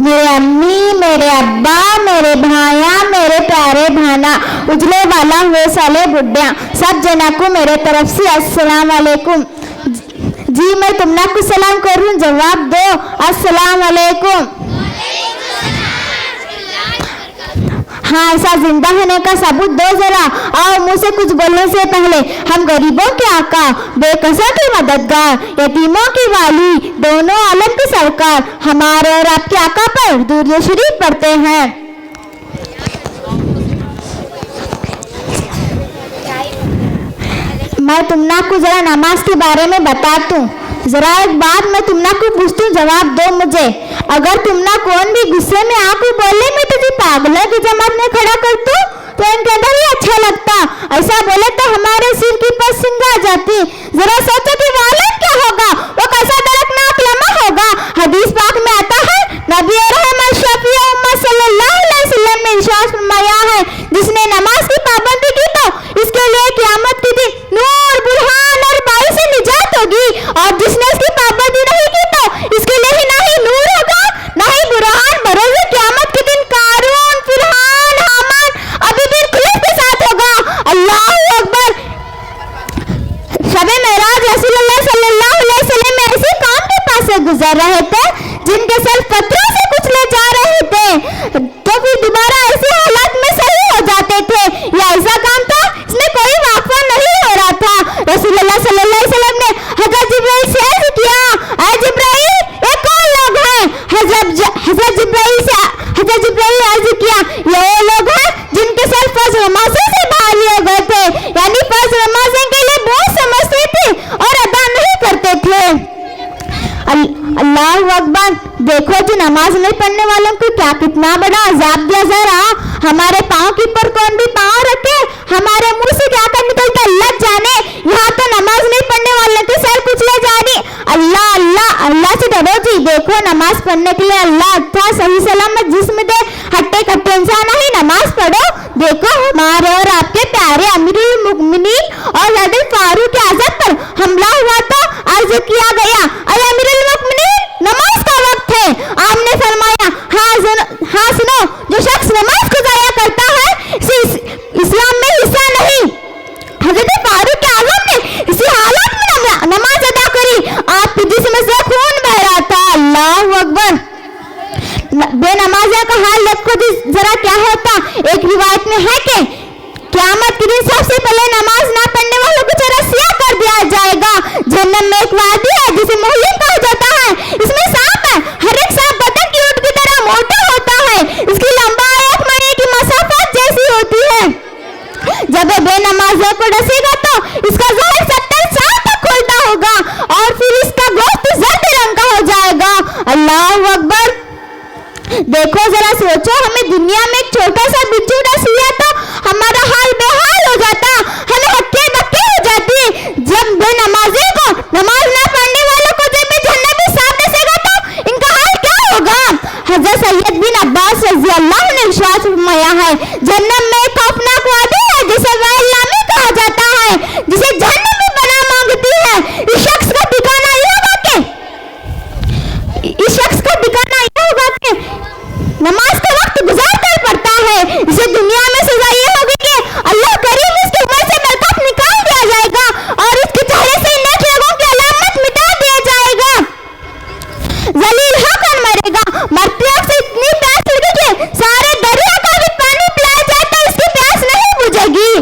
मेरे अम्मी, मेरे अब्बा, मेरे भाया, मेरे प्यारे भाना, उजले वाला हुए साले बुढ़िया, सब जना को मेरे तरफ से अस्सलाम वालेकुम। जी मैं तुमना को सलाम करूं, जवाब दो अस्सलाम वालेकुम। हाँ, ऐसा जिंदा होने का सबूत दो जरा। और मुझ से कुछ बोलने से पहले, हम गरीबों के आका, बेकसों की मददगार, यतीमों की वाली, दोनों आलम की सरकार, हमारे और आपके आका पर दुरूद शरीफ पढ़ते हैं। मैं तुमना को जरा नमाज के बारे में बता दूं। जरा एक बात मैं तुमना को पूछती, जवाब दो मुझे। अगर तुमना कौन भी गुस्से में आके बोले मैं तुझे पागलों की जमात में खड़ा कर दूं, तो इनके अंदर ही अच्छा लगता। ऐसा बोले तो हमारे सिर की पस सिंगा जाती। जरा सोचो कि वालिद क्या होगा, वो कैसा दर्दनाक लम्हा होगा। हदीस पाक में आता है, नबी रहमत शफीए उम्मत सल्लल्लाहु अलैहि वसल्लम ने इरशाद फरमाया है, जिसने नमाज की पाबंदी की तो इसके लिए क़यामत के दिन नूर, बुरहान और बाई से निजात होगी, और जिसने इसकी पाबंदी नहीं की तो इसके लिए ना ही नूर होगा ना ही बुरहान, बरोज़े क़यामत के दिन कारून, फिरहान, हामान, अबू खुलीफ के साथ होगा। अल्लाहू अकबर। शब मेराज रसूलुल्लाह सल्लल्लाहु अलैहि वसल्लम में ऐसी कौम के पास से गुजर रहे थे जिनके सर पत्थरों से कुचले जा रहे थे, तो फिर दोबारा ऐसे हालात में सही हो जाते थे। यह ऐसा काम था इसमें कोई वाक़ा नहीं हो रहा था। रसूलुल्लाह सल्लल्लाहु अलैहि वसल्लम ने हज़रत जिब्राइल से अर्ज़ किया, ऐ जिब्राइल, ये कौन लोग हैं? हज़रत जिब्राइल अर्ज़ किया, ये वो लोग हैं जिनके सर फर्ज नमाज़ों से बाहर लिए गए थे, यानी फर्ज नमाज़ों के लिए बहुत समझते थे और अदा नहीं करते थे। अल्लाहू अकबर। देखो जी, नमाज नहीं पढ़ने वालों को क्या कितना बड़ा अजाब दिया जा रहा। हमारे पाँव के ऊपर कौन भी पाँव रखे, हमारे मुंह से क्या कर निकलता अल्लाह जाने। यहाँ तो नमाज नहीं पढ़ने वालों के सर कुचले जाने। अल्लाह अल्लाह अल्लाह से डरो जी। देखो, नमाज पढ़ने के लिए अल्लाह अच्छा सही सलामत जिस्म दे। हट्टे कट्टे इंसान ही नमाज पढ़ो। देखो, हमारे और आपके प्यारे अमीरुल मुमिनीन और हज़रत फारूक आज़म पर हमला हुआ तो अर्ज किया गया, अरे अमीरुल मुमिनीन, नमाज का वक्त है। आपने फरमाया, हाँ सुनो, जो शख्स नमाज को ज़ाया करता है इस्लाम में हिस्सा नहीं। हज़रत फारूक आज़म ने इसी हालत में नमाज अदा करी, आपके जिस्म से खून बह रहा था। अल्लाहू अकबर। बेनमाज़ियों का हाल देखो जरा क्या होता। एक रिवायत में है कि क़यामत के दिन सबसे पहले नमाज ना पढ़ने वालों को चरसिया कर दिया जाएगा। जन्नत में एक वादी है जिसे मोहल्लिम कहा जाता है। इसमें सांप है, हर एक सांप बतख की ऊँट की तरह मोटा होता है। इसकी लंबाई 1 महीने की मसाफत जैसी होती है। जब बेनमाजियों को डसेगा तो इसका ज़हर 70 साल तक खुलता होगा और फिर इसका गोश्त जर्द रंग का हो जाएगा। अल्लाहू अकबर। देखो जरा सोचो, हमें दुनिया में एक छोटा सा बिच्छू डस लिया तो हमारा हाल बेहाल हो जाता, हमें हक्के बक्के हो जाती। जब बेनमाजी को, नमाज ना पढ़ने वालों को जब जहन्नमी सांप डसेगा तो इनका हाल क्या होगा। हज़रत सैयद बिन अब्बास रज़ी अल्लाह ने इरशाद फरमाया है, जन्नत में एक खौफनाक वादी है जिसे वाइल नामी कहा जाता है, जिसे जहन्नम में बना मांगती है। इस शख्स का ठिकाना यह होगा कि नमाज का वक्त गुजार कर पड़ता है। इसे दुनिया में सजा यह होगी कि अल्लाह करीम इसकी उम्र से बरकत निकाल दिया जाएगा और इसके चेहरे से नेक लोगों की अलामत मिटा दिया जाएगा। जलील होकर मरेगा। मरते वक्त से इतनी प्यास लगी कि सारे दरिया का भी पानी पिलाया जाए तो इसकी प्यास नहीं बुझेगी।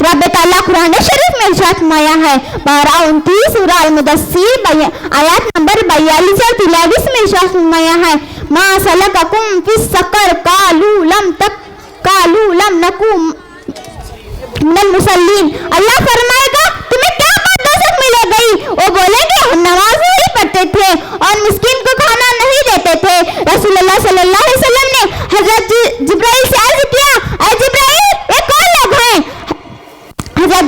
रब ताला कुरान शरीफ में इरशाद फरमाया है, पारा 29 सूरह अल-मुदस्सिर आयत नंबर 42 और 43 में इरशाद फरमाया है, मा सलककुम फिस सकर कालू लम नकू मिनल मुसल्लीन। अल्लाह फरमाएगा, तुम्हें क्या बात दोज़ख में ले गई? वो बोलेंगे, हम नमाज नहीं पढ़ते थे और मिस्कीन को खाना नहीं देते थे। रसूलुल्लाह सल्लल्लाहु अलैहि वसल्लम ने हज़रत जिब्राइल से अर्ज़ किया, ऐ जिब्राइल, ये कौन लोग हैं? हज़रत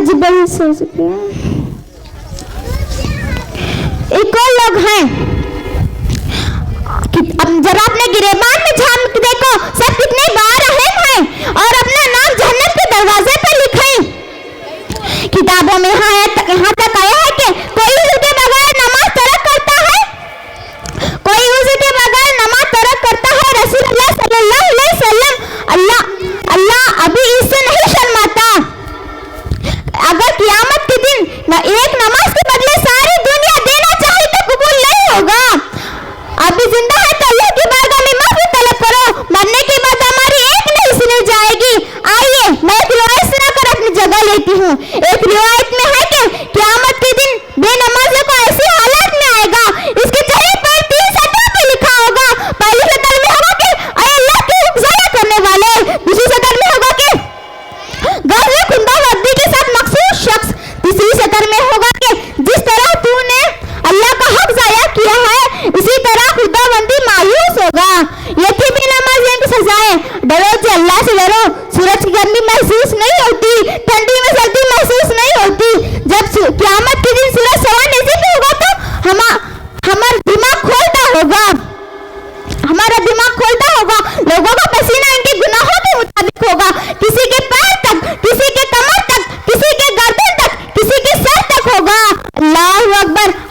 जिब्राइल से अर्ज़ किया, ये कौन लोग हैं? अब जरा अपने गिरेबान में झांक देखो, सब कितने बारहम हैं और अपना नाम जन्नत के दरवाजे पर लिखें। किताबों में यहाँ तक आया है कि कोई वज़ू के बगैर नमाज तर्क करता है, कोई वज़ू के बगैर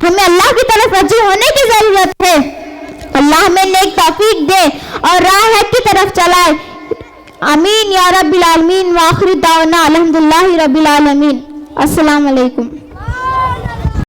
हमें अल्लाह की तरफ रजू होने की जरूरत है। अल्लाह हमें नेक तौफीक दे और राह हक की तरफ चलाए। आमीन या रब्बिल आलमीन। व आखिर दावना अल्हम्दुलिल्लाहि रब्बिल आलमीन। अस्सलाम वालेकुम।